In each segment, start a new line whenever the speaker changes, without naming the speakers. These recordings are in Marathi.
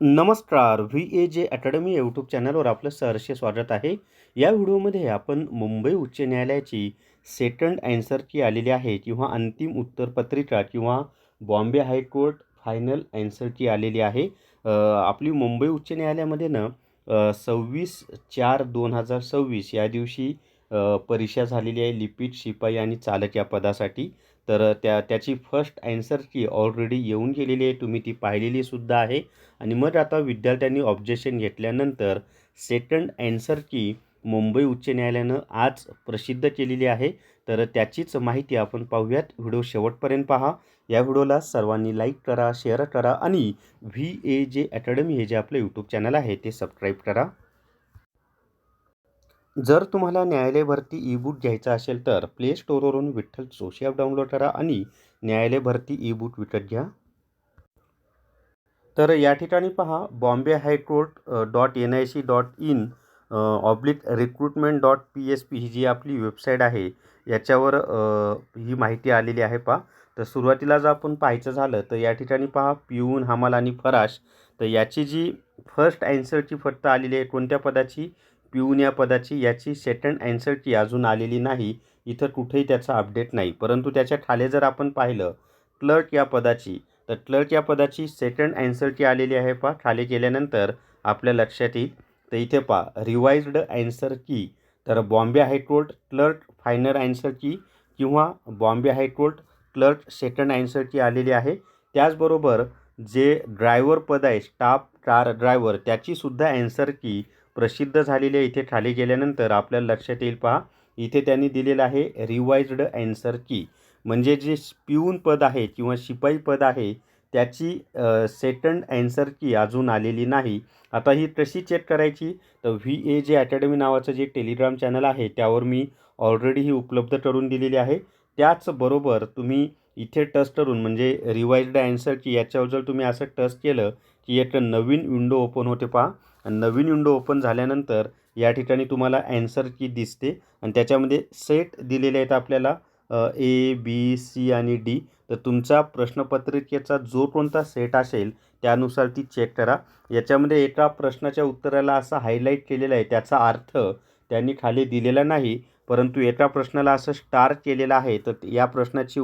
नमस्कार. VAJ अकॅडमी यूट्यूब चॅनलवर आपलं सहर्ष स्वागत आहे. या व्हिडिओमध्ये आपण मुंबई उच्च न्यायालयाची सेकंड ॲन्सर की आलेली आहे किंवा अंतिम उत्तरपत्रिका किंवा बॉम्बे हायकोर्ट फायनल ॲन्सर की आलेली आहे. आपली मुंबई उच्च न्यायालयामध्ये ना 26/4/2026 या दिवशी परीक्षा झालेली आहे लिपिक, शिपाई आणि चालक या पदासाठी. तर त्याची फर्स्ट ॲन्सर की ऑलरेडी येऊन गेलेली आहे. तुम्ही ती पाहिलेली सुद्धा आहे. आणि मग आता विद्यार्थ्यांनी ऑब्जेक्शन घेतल्यानंतर सेकंड ॲन्सर की मुंबई उच्च न्यायालयानं आज प्रसिद्ध केलेली आहे. तर त्याचीच माहिती आपण पाहूयात. व्हिडिओ शेवटपर्यंत पहा. या व्हिडिओला सर्वांनी लाईक करा, शेअर करा आणि VAJ अकॅडमी हे जे आपलं यूट्यूब चॅनल आहे ते सबस्क्राईब करा. जर तुम्हाला न्यायालय भरती ई बुक घ्यायचा असेल तर प्ले स्टोअरवरून विठ्ठल जोशी ॲप डाउनलोड करा आणि न्यायालय भरती ई बुक विकत घ्या. तर या ठिकाणी पहा bombay.high.NIC.in /recruitment.psp ही जी आपली वेबसाईट आहे याच्यावर ही माहिती आलेली आहे पहा. तर सुरुवातीला जर आपण पाहायचं झालं तर या ठिकाणी पहा पिऊन, हमाल आणि फराश. तर याची जी फर्स्ट ॲन्सरची फक्त आलेली आहे कोणत्या पदाची, पिऊन या पदाची. याची सेकंड ॲन्सर की अजून आलेली नाही. इथं कुठेही त्याचा अपडेट नाही. परंतु त्याच्या खाली जर आपण पाहिलं क्लर्क या पदाची, तर क्लर्क या पदाची सेकंड ॲन्सर की आलेली आहे पहा. खाली गेल्यानंतर आपल्या लक्षात येईल. तर इथे पहा रिवाइज्ड ॲन्सर की. तर Bombay high court clerk final answer की किंवा Bombay high court clerk second answer की आलेली आहे. त्याचबरोबर जे ड्रायव्हर पद आहे स्टाफ कार ड्रायव्हर त्याचीसुद्धा ॲन्सर की प्रसिद्ध झालेली आहे. इथे खाली गेल्यानंतर आपल्याला लक्षात येईल पहा. इथे त्यांनी दिलेलं आहे रिवाइज्ड ॲन्सर की. म्हणजे जे पिऊन पद आहे किंवा शिपाई पद आहे त्याची सेकंड ॲन्सर की अजून आलेली नाही. आता ही कशी चेक करायची, तर VAJ अकॅडमी नावाचं जे टेलिग्राम चॅनल आहे त्यावर मी ऑलरेडी ही उपलब्ध करून दिलेली आहे. त्याचबरोबर तुम्ही इथे टच करून म्हणजे रिवाइज्ड ॲन्सर की याच्यावर जर तुम्ही असं टच केलं की एक नवीन विंडो ओपन होते पहा. नवीन विंडो ओपन झाल्यानंतर या ठिकाणी तुम्हाला ॲन्सर की दिसते आणि त्याच्यामध्ये सेट दिलेले आहेत आपल्याला A, B, C आणि D. तर तुमचा प्रश्नपत्रिकेचा जो कोणता सेट असेल त्यानुसार ती चेक करा. याच्यामध्ये एका प्रश्नाच्या उत्तराला असं हायलाईट केलेलं आहे, त्याचा अर्थ त्यांनी खाली दिलेला नाही. परंतु एका प्रश्नाला असं स्टार केलेलं आहे. तर या प्रश्नाची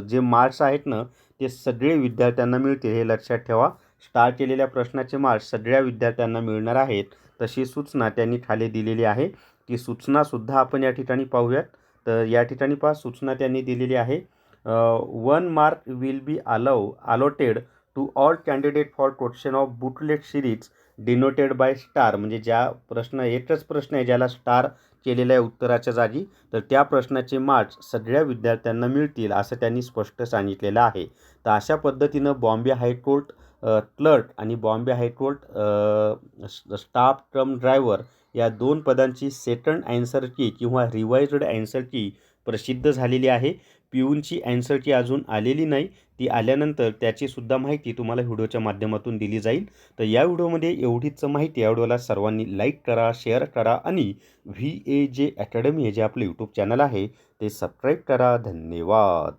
जे मार्क्स आहेत ना ते सगळे विद्यार्थ्यांना मिळतील हे लक्षात ठेवा. स्टार केलेल्या प्रश्नाचे मार्क्स सगळ्या विद्यार्थ्यांना मिळणार आहेत. तशी सूचना त्यांनी खाली दिलेली आहे. ती सूचनासुद्धा आपण या ठिकाणी पाहूयात. तर या ठिकाणी पहा सूचना त्यांनी दिलेली आहे. 1 mark will be allotted to all candidate for question of booklet series denoted by star. म्हणजे ज्या प्रश्न एकच प्रश्न आहे ज्याला स्टार केलेलं आहे उत्तराच्या जागी, तर त्या प्रश्नाचे मार्क्स सगळ्या विद्यार्थ्यांना मिळतील असं त्यांनी स्पष्ट सांगितलेलं आहे. तर अशा पद्धतीनं बॉम्बे हायकोर्ट क्लर्क आणि बॉम्बे हायकोर्ट स्टाफ कम ड्रायव्हर या दोन पदांची सेकंड ॲन्सर की किंवा रिवाइज्ड ॲन्सर की प्रसिद्ध झालेली आहे. पिऊनची ॲन्सर की अजून आलेली नाही. ती आल्यानंतर त्याचीसुद्धा माहिती तुम्हाला व्हिडिओच्या माध्यमातून दिली जाईल. तर या व्हिडिओमध्ये एवढीच माहिती. या व्हिडिओला सर्वांनी लाईक करा, शेअर करा आणि VAJ अकॅडमी हे जे आपलं यूट्यूब चॅनल आहे ते सबस्क्राईब करा. धन्यवाद.